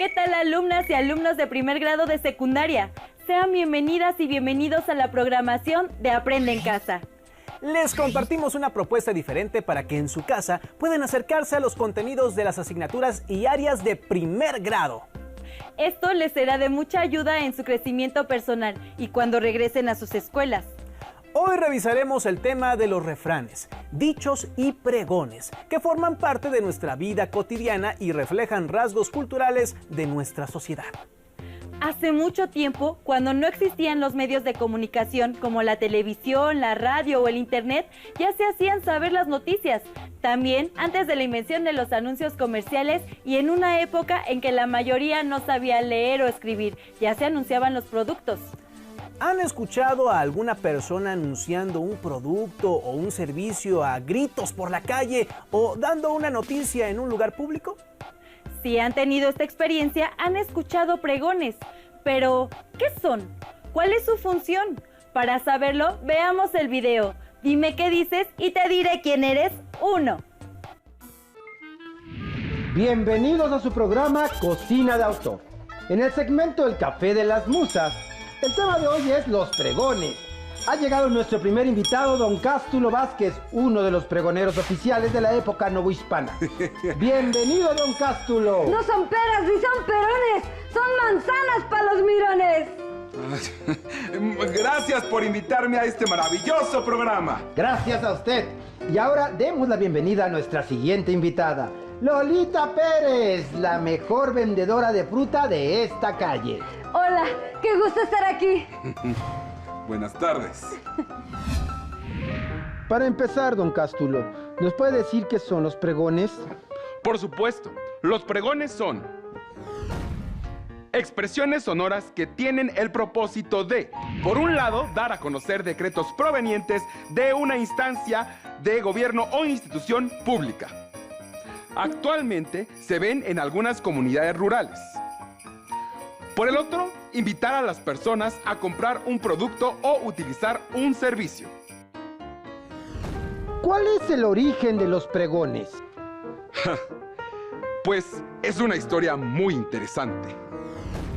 ¿Qué tal, alumnas y alumnos de primer grado de secundaria? Sean bienvenidas y bienvenidos a la programación de Aprende en Casa. Les compartimos una propuesta diferente para que en su casa puedan acercarse a los contenidos de las asignaturas y áreas de primer grado. Esto les será de mucha ayuda en su crecimiento personal y cuando regresen a sus escuelas. Hoy revisaremos el tema de los refranes, dichos y pregones, que forman parte de nuestra vida cotidiana y reflejan rasgos culturales de nuestra sociedad. Hace mucho tiempo, cuando no existían los medios de comunicación como la televisión, la radio o el internet, ya se hacían saber las noticias. También antes de la invención de los anuncios comerciales y en una época en que la mayoría no sabía leer o escribir, ya se anunciaban los productos. ¿Han escuchado a alguna persona anunciando un producto o un servicio a gritos por la calle o dando una noticia en un lugar público? Si han tenido esta experiencia, han escuchado pregones. Pero, ¿qué son? ¿Cuál es su función? Para saberlo, veamos el video. Dime qué dices y te diré quién eres. 1. Bienvenidos a su programa Cocina de Autor. En el segmento El Café de las Musas, el tema de hoy es los pregones. Ha llegado nuestro primer invitado, don Cástulo Vázquez, uno de los pregoneros oficiales de la época novohispana. Bienvenido, don Cástulo. No son peras ni son perones, son manzanas para los mirones. Gracias por invitarme a este maravilloso programa. Gracias a usted. Y ahora demos la bienvenida a nuestra siguiente invitada, Lolita Pérez, la mejor vendedora de fruta de esta calle. Hola, qué gusto estar aquí. Buenas tardes. Para empezar, don Cástulo, ¿nos puede decir qué son los pregones? Por supuesto, los pregones son expresiones sonoras que tienen el propósito de, por un lado, dar a conocer decretos provenientes de una instancia de gobierno o institución pública. Actualmente se ven en algunas comunidades rurales. Por el otro, invitar a las personas a comprar un producto o utilizar un servicio. ¿Cuál es el origen de los pregones? Pues es una historia muy interesante.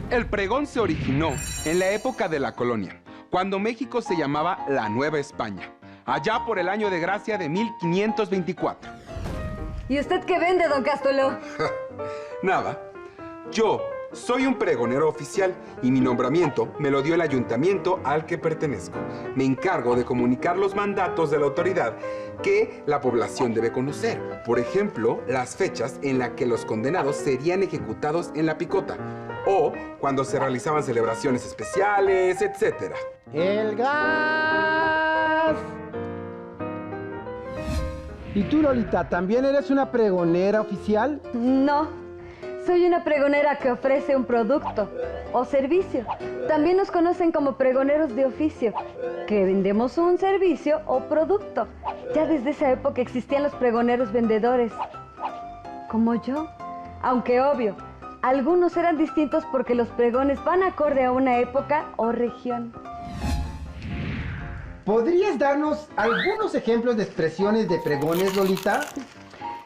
El pregón se originó en la época de la colonia, cuando México se llamaba la Nueva España, allá por el año de gracia de 1524. ¿Y usted qué vende, don Cástulo? Nada, yo soy un pregonero oficial y mi nombramiento me lo dio el ayuntamiento al que pertenezco. Me encargo de comunicar los mandatos de la autoridad que la población debe conocer. Por ejemplo, las fechas en las que los condenados serían ejecutados en la picota o cuando se realizaban celebraciones especiales, etc. ¡El gas! ¿Y tú, Lolita, también eres una pregonera oficial? No. Soy una pregonera que ofrece un producto o servicio. También nos conocen como pregoneros de oficio, que vendemos un servicio o producto. Ya desde esa época existían los pregoneros vendedores, como yo. Aunque obvio, algunos eran distintos porque los pregones van acorde a una época o región. ¿Podrías darnos algunos ejemplos de expresiones de pregones, Lolita?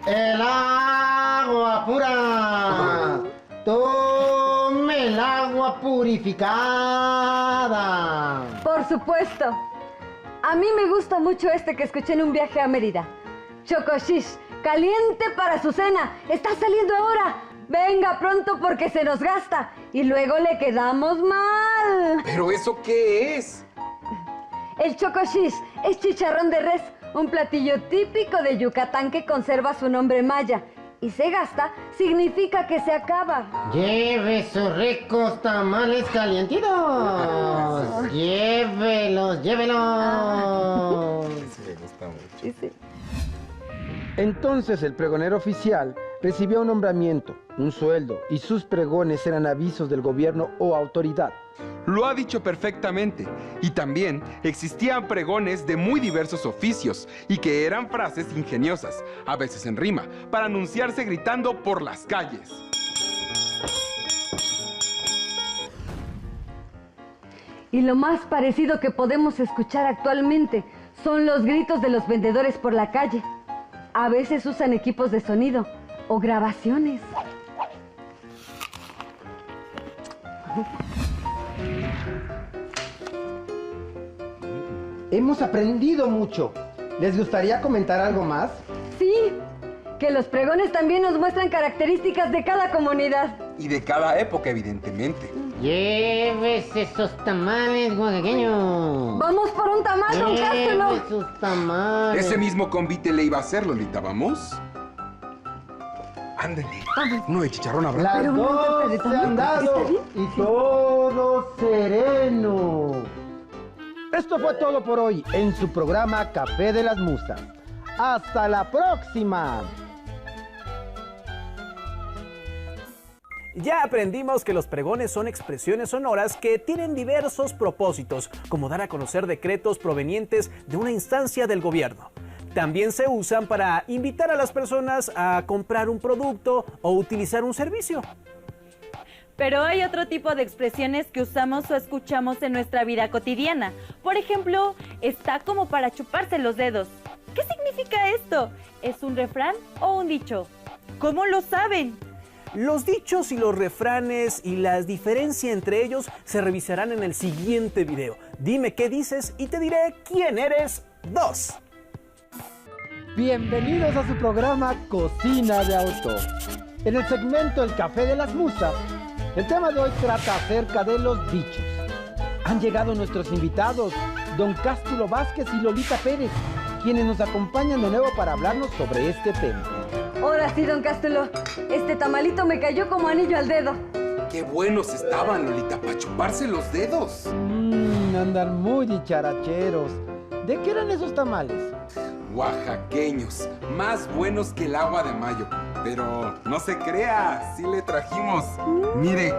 ¡El agua pura! ¡Tome el agua purificada! Por supuesto. A mí me gusta mucho este que escuché en un viaje a Mérida. Chocoshish, caliente para su cena. Está saliendo ahora. Venga pronto porque se nos gasta. Y luego le quedamos mal. ¿Pero eso qué es? El chocoshish es chicharrón de res. Un platillo típico de Yucatán que conserva su nombre maya. Y se gasta significa que se acaba. ¡Lleve sus ricos tamales calientitos! ¡Llévelos, llévelos! Sí, me gusta mucho. Sí. Entonces el pregonero oficial recibía un nombramiento, un sueldo, y sus pregones eran avisos del gobierno o autoridad. Lo ha dicho perfectamente. Y también existían pregones de muy diversos oficios y que eran frases ingeniosas, a veces en rima, para anunciarse gritando por las calles. Y lo más parecido que podemos escuchar actualmente son los gritos de los vendedores por la calle. A veces usan equipos de sonido o grabaciones. Hemos aprendido mucho. ¿Les gustaría comentar algo más? Sí, que los pregones también nos muestran características de cada comunidad. Y de cada época, evidentemente. Llévese esos tamales, oaxaqueño. Vamos por un tamal, don Cástulo. Llévese esos tamales. Ese mismo convite le iba a hacer, Lolita, ¿vamos? Ándale. Uno de chicharrón habrá. Las Pero dos se han dado y todo sereno. Esto fue todo por hoy en su programa Café de las Musas. ¡Hasta la próxima! Ya aprendimos que los pregones son expresiones sonoras que tienen diversos propósitos, como dar a conocer decretos provenientes de una instancia del gobierno. También se usan para invitar a las personas a comprar un producto o utilizar un servicio. Pero hay otro tipo de expresiones que usamos o escuchamos en nuestra vida cotidiana. Por ejemplo, está como para chuparse los dedos. ¿Qué significa esto? ¿Es un refrán o un dicho? ¿Cómo lo saben? Los dichos y los refranes y la diferencia entre ellos se revisarán en el siguiente video. Dime qué dices y te diré quién eres 2. Bienvenidos a su programa Cocina de Autor. En el segmento El Café de las Musas, el tema de hoy trata acerca de los dichos. Han llegado nuestros invitados, don Cástulo Vázquez y Lolita Pérez, quienes nos acompañan de nuevo para hablarnos sobre este tema. Ahora sí, don Cástulo. Este tamalito me cayó como anillo al dedo. ¡Qué buenos estaban, Lolita, para chuparse los dedos! Andan muy dicharacheros. ¿De qué eran esos tamales? Oaxaqueños, más buenos que el agua de mayo. Pero no se crea, sí le trajimos. Mire,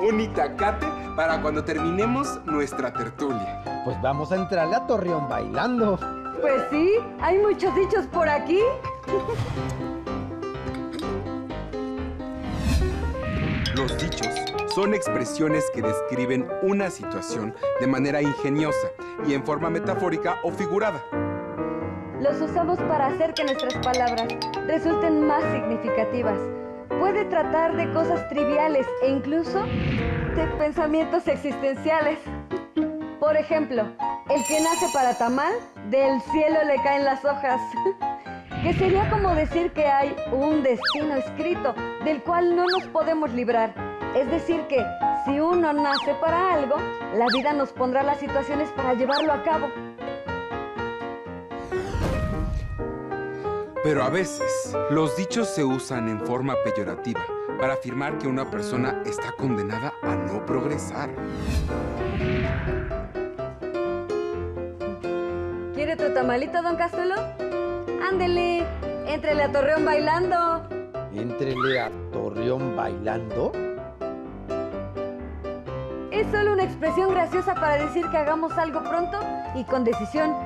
un itacate para cuando terminemos nuestra tertulia. Pues vamos a entrarle a Torreón bailando. Pues sí, hay muchos dichos por aquí. Los dichos son expresiones que describen una situación de manera ingeniosa y en forma metafórica o figurada. Los usamos para hacer que nuestras palabras resulten más significativas. Puede tratar de cosas triviales e incluso de pensamientos existenciales. Por ejemplo, el que nace para tamal, del cielo le caen las hojas. Que sería como decir que hay un destino escrito del cual no nos podemos librar. Es decir que si uno nace para algo, la vida nos pondrá las situaciones para llevarlo a cabo. Pero a veces, los dichos se usan en forma peyorativa para afirmar que una persona está condenada a no progresar. ¿Quiere tu tamalito, don Cástulo? Ándele, éntrele a Torreón bailando. ¿Éntrele a Torreón bailando? Es solo una expresión graciosa para decir que hagamos algo pronto y con decisión,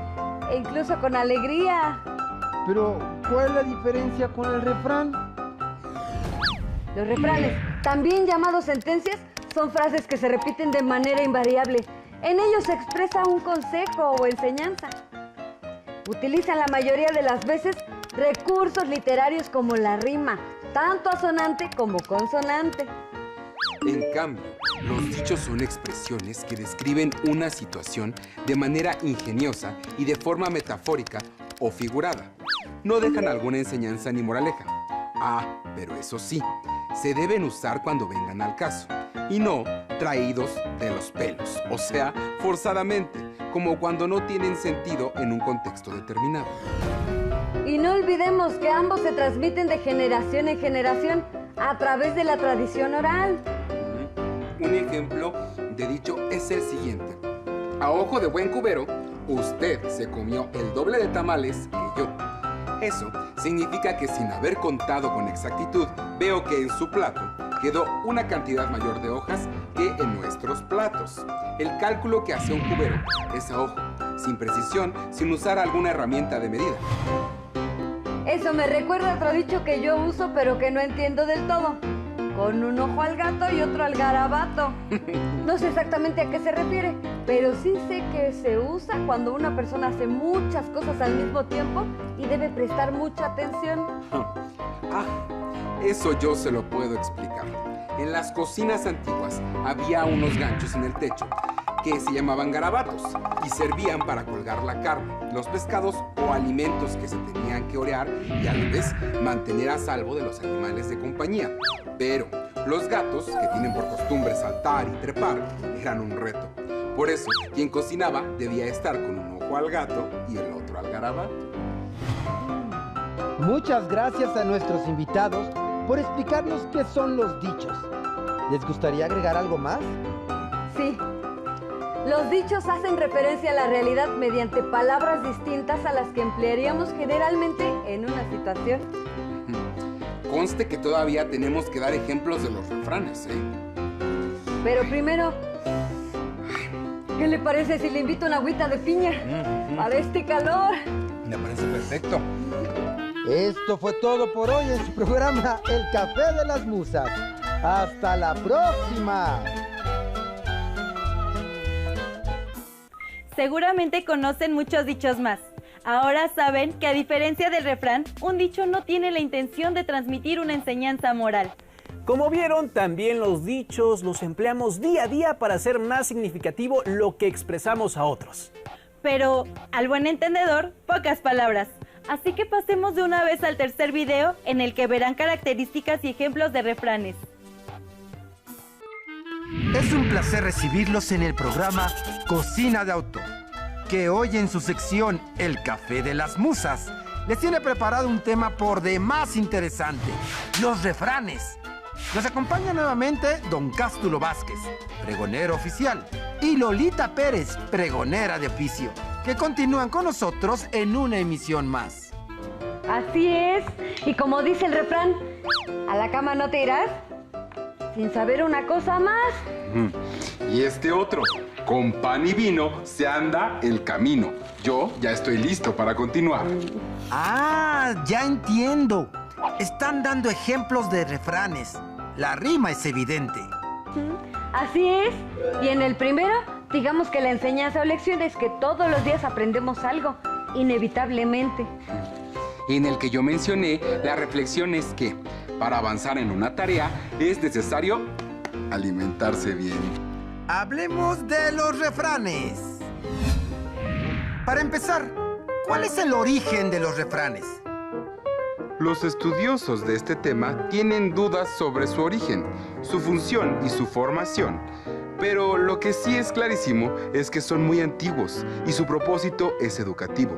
e incluso con alegría. Pero, ¿cuál es la diferencia con el refrán? Los refranes, también llamados sentencias, son frases que se repiten de manera invariable. En ellos se expresa un consejo o enseñanza. Utilizan la mayoría de las veces recursos literarios como la rima, tanto asonante como consonante. En cambio, los dichos son expresiones que describen una situación de manera ingeniosa y de forma metafórica o figurada. No dejan alguna enseñanza ni moraleja. Ah, pero eso sí, se deben usar cuando vengan al caso, y no traídos de los pelos, o sea, forzadamente, como cuando no tienen sentido en un contexto determinado. Y no olvidemos que ambos se transmiten de generación en generación a través de la tradición oral. Un ejemplo de dicho es el siguiente. A ojo de buen cubero, usted se comió el doble de tamales que yo. Eso significa que sin haber contado con exactitud, veo que en su plato quedó una cantidad mayor de hojas que en nuestros platos. El cálculo que hace un cubero es a ojo, sin precisión, sin usar alguna herramienta de medida. Eso me recuerda a otro dicho que yo uso pero que no entiendo del todo. Con un ojo al gato y otro al garabato. No sé exactamente a qué se refiere, pero sí sé que se usa cuando una persona hace muchas cosas al mismo tiempo y debe prestar mucha atención. Eso yo se lo puedo explicar. En las cocinas antiguas había unos ganchos en el techo que se llamaban garabatos y servían para colgar la carne, los pescados o alimentos que se tenían que orear y a la vez mantener a salvo de los animales de compañía. Pero los gatos, que tienen por costumbre saltar y trepar, eran un reto. Por eso, quien cocinaba debía estar con un ojo al gato y el otro al garabato. Muchas gracias a nuestros invitados por explicarnos qué son los dichos. ¿Les gustaría agregar algo más? Sí. Los dichos hacen referencia a la realidad mediante palabras distintas a las que emplearíamos generalmente en una situación. Conste que todavía tenemos que dar ejemplos de los refranes, ¿eh? Pero primero, ¿qué le parece si le invito una agüita de piña para este calor? Me parece perfecto. Esto fue todo por hoy en su programa El Café de las Musas. ¡Hasta la próxima! Seguramente conocen muchos dichos más. Ahora saben que a diferencia del refrán, un dicho no tiene la intención de transmitir una enseñanza moral. Como vieron, también los dichos los empleamos día a día para hacer más significativo lo que expresamos a otros. Pero, al buen entendedor, pocas palabras. Así que pasemos de una vez al tercer video en el que verán características y ejemplos de refranes. Es un placer recibirlos en el programa Cocina de Autor, que hoy en su sección El Café de las Musas les tiene preparado un tema por demás interesante, los refranes. Nos acompaña nuevamente Don Cástulo Vázquez, pregonero oficial, y Lolita Pérez, pregonera de oficio, que continúan con nosotros en una emisión más. Así es. Y como dice el refrán, ¿a la cama no te irás sin saber una cosa más? Y este otro, con pan y vino se anda el camino. Yo ya estoy listo para continuar. Ah, ya entiendo. Están dando ejemplos de refranes. La rima es evidente. Así es. Y en el primero, digamos que la enseñanza o lección es que todos los días aprendemos algo, inevitablemente. En el que yo mencioné, la reflexión es que para avanzar en una tarea es necesario alimentarse bien. Hablemos de los refranes. Para empezar, ¿cuál es el origen de los refranes? Los estudiosos de este tema tienen dudas sobre su origen, su función y su formación. Pero lo que sí es clarísimo es que son muy antiguos y su propósito es educativo.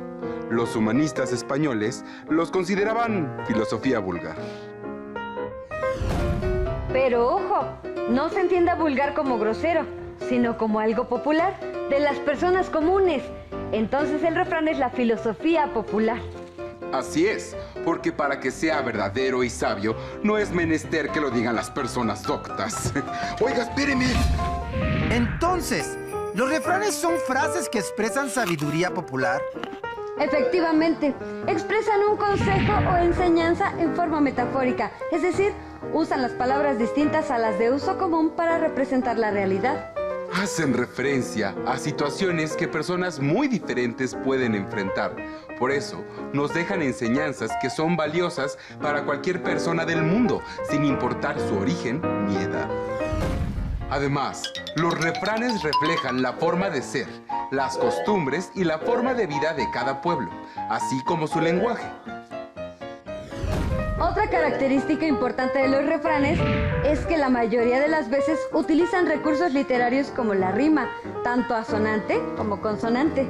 Los humanistas españoles los consideraban filosofía vulgar. Pero ojo, no se entienda vulgar como grosero, sino como algo popular, de las personas comunes. Entonces el refrán es la filosofía popular. Así es, porque para que sea verdadero y sabio, no es menester que lo digan las personas doctas. Oiga, espéreme. Entonces, ¿los refranes son frases que expresan sabiduría popular? Efectivamente, expresan un consejo o enseñanza en forma metafórica, es decir, usan las palabras distintas a las de uso común para representar la realidad. Hacen referencia a situaciones que personas muy diferentes pueden enfrentar. Por eso, nos dejan enseñanzas que son valiosas para cualquier persona del mundo, sin importar su origen ni edad. Además, los refranes reflejan la forma de ser, las costumbres y la forma de vida de cada pueblo, así como su lenguaje. Otra característica importante de los refranes es que la mayoría de las veces utilizan recursos literarios como la rima, tanto asonante como consonante.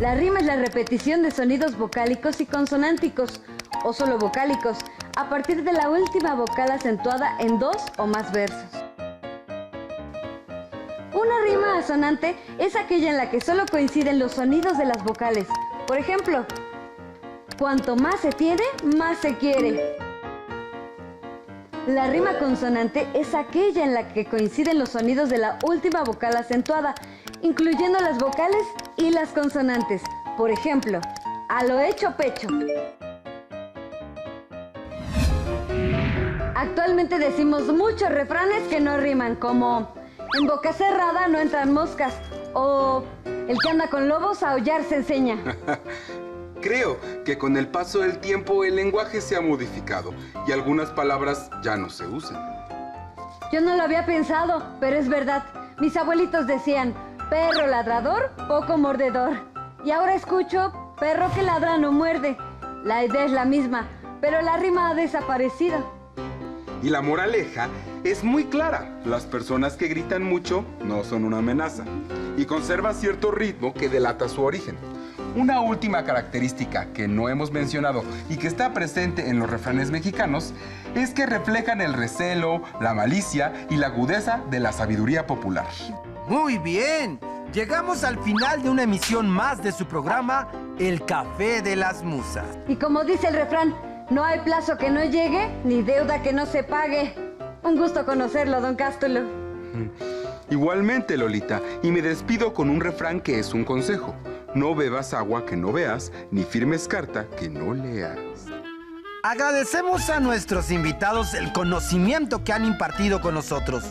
La rima es la repetición de sonidos vocálicos y consonánticos, o solo vocálicos, a partir de la última vocal acentuada en dos o más versos. Una rima asonante es aquella en la que solo coinciden los sonidos de las vocales. Por ejemplo, cuanto más se tiene, más se quiere. La rima consonante es aquella en la que coinciden los sonidos de la última vocal acentuada, incluyendo las vocales y las consonantes. Por ejemplo, a lo hecho pecho. Actualmente decimos muchos refranes que no riman, como en boca cerrada no entran moscas, o el que anda con lobos a aullar se enseña. Creo que con el paso del tiempo el lenguaje se ha modificado y algunas palabras ya no se usan. Yo no lo había pensado, pero es verdad. Mis abuelitos decían, perro ladrador, poco mordedor. Y ahora escucho, perro que ladra no muerde. La idea es la misma, pero la rima ha desaparecido. Y la moraleja es muy clara. Las personas que gritan mucho no son una amenaza y conserva cierto ritmo que delata su origen. Una última característica que no hemos mencionado y que está presente en los refranes mexicanos es que reflejan el recelo, la malicia y la agudeza de la sabiduría popular. Muy bien, llegamos al final de una emisión más de su programa, El Café de las Musas. Y como dice el refrán, no hay plazo que no llegue, ni deuda que no se pague. Un gusto conocerlo, don Cástulo. Igualmente, Lolita, y me despido con un refrán que es un consejo. No bebas agua que no veas, ni firmes carta que no leas. Agradecemos a nuestros invitados el conocimiento que han impartido con nosotros.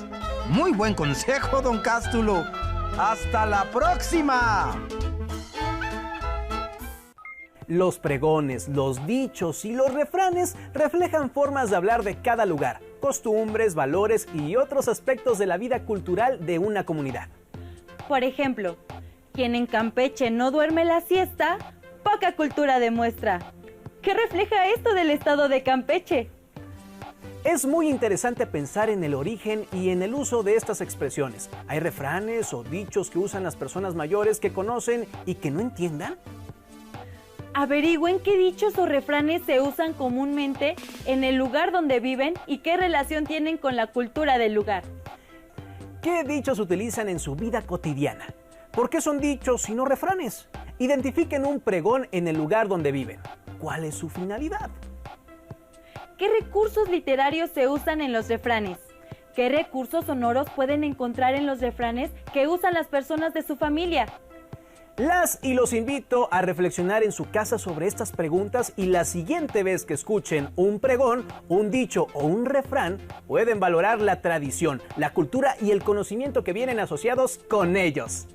Muy buen consejo, don Cástulo. ¡Hasta la próxima! Los pregones, los dichos y los refranes reflejan formas de hablar de cada lugar, costumbres, valores y otros aspectos de la vida cultural de una comunidad. Por ejemplo, quien en Campeche no duerme la siesta, poca cultura demuestra. ¿Qué refleja esto del estado de Campeche? Es muy interesante pensar en el origen y en el uso de estas expresiones. ¿Hay refranes o dichos que usan las personas mayores que conocen y que no entiendan? Averigüen qué dichos o refranes se usan comúnmente en el lugar donde viven y qué relación tienen con la cultura del lugar. ¿Qué dichos utilizan en su vida cotidiana? ¿Por qué son dichos y no refranes? Identifiquen un pregón en el lugar donde viven. ¿Cuál es su finalidad? ¿Qué recursos literarios se usan en los refranes? ¿Qué recursos sonoros pueden encontrar en los refranes que usan las personas de su familia? Las y los invito a reflexionar en su casa sobre estas preguntas y la siguiente vez que escuchen un pregón, un dicho o un refrán, pueden valorar la tradición, la cultura y el conocimiento que vienen asociados con ellos.